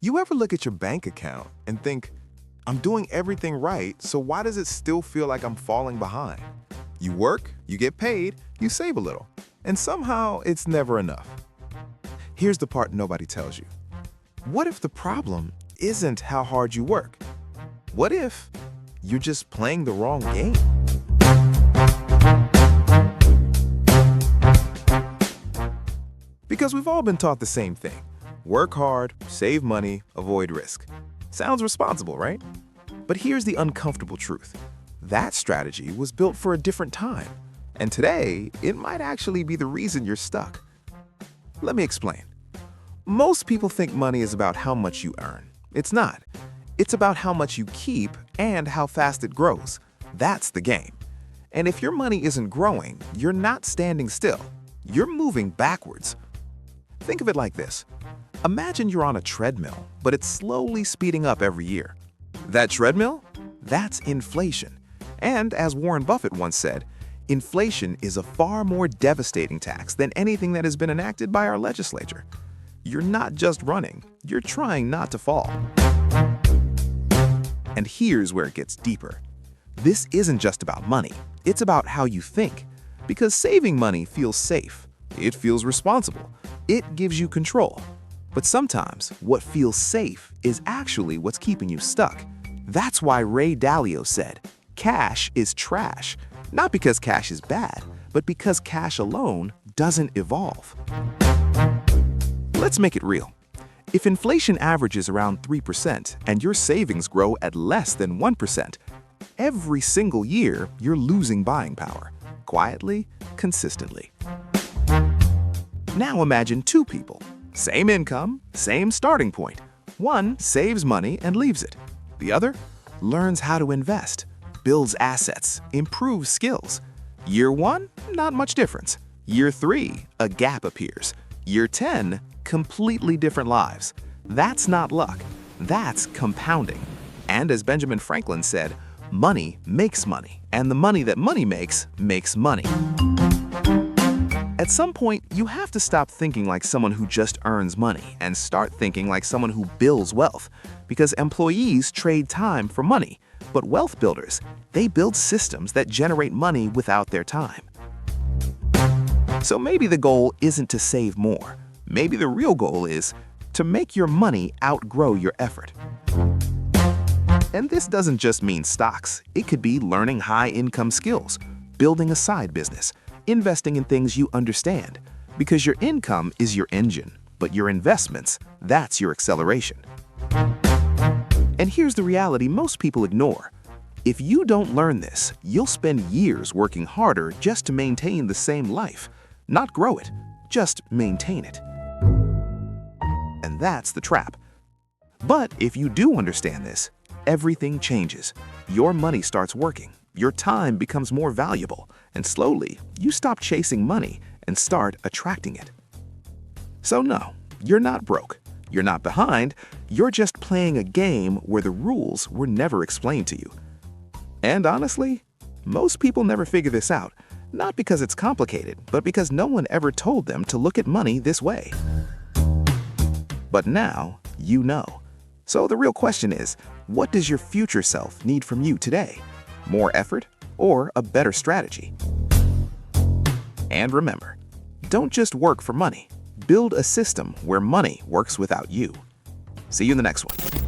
You ever look at your bank account and think, I'm doing everything right, so why does it still feel like I'm falling behind? You work, you get paid, you save a little, and somehow it's never enough. Here's the part nobody tells you. What if the problem isn't how hard you work? What if you're just playing the wrong game? Because we've all been taught the same thing. Work hard, save money, avoid risk. Sounds responsible, right? But here's the uncomfortable truth. That strategy was built for a different time. And today, it might actually be the reason you're stuck. Let me explain. Most people think money is about how much you earn. It's not. It's about how much you keep and how fast it grows. That's the game. And if your money isn't growing, you're not standing still. You're moving backwards. Think of it like this. Imagine you're on a treadmill, but it's slowly speeding up every year. That treadmill? That's inflation. And as Warren Buffett once said, inflation is a far more devastating tax than anything that has been enacted by our legislature. You're not just running, you're trying not to fall. And here's where it gets deeper. This isn't just about money, it's about how you think. Because saving money feels safe, it feels responsible, it gives you control. But sometimes what feels safe is actually what's keeping you stuck. That's why Ray Dalio said, cash is trash. Not because cash is bad, but because cash alone doesn't evolve. Let's make it real. If inflation averages around 3% and your savings grow at less than 1%, every single year you're losing buying power, quietly, consistently. Now imagine two people. Same income, same starting point. One saves money and leaves it. The other learns how to invest, builds assets, improves skills. Year 1, not much difference. Year 3, a gap appears. Year 10, completely different lives. That's not luck, that's compounding. And as Benjamin Franklin said, money makes money, and the money that money makes money. At some point, you have to stop thinking like someone who just earns money and start thinking like someone who builds wealth. Because employees trade time for money, but wealth builders, they build systems that generate money without their time. So maybe the goal isn't to save more. Maybe the real goal is to make your money outgrow your effort. And this doesn't just mean stocks. It could be learning high-income skills, building a side business, investing in things you understand, because your income is your engine, but your investments, that's your acceleration. And here's the reality most people ignore. If you don't learn this, you'll spend years working harder just to maintain the same life. Not grow it, just maintain it. And that's the trap. But if you do understand this, everything changes. Your money starts working. Your time becomes more valuable, and slowly, you stop chasing money and start attracting it. So no, you're not broke. You're not behind. You're just playing a game where the rules were never explained to you. And honestly, most people never figure this out, not because it's complicated, but because no one ever told them to look at money this way. But now, you know. So the real question is, what does your future self need from you today? More effort or a better strategy? And remember, don't just work for money. Build a system where money works without you. See you in the next one.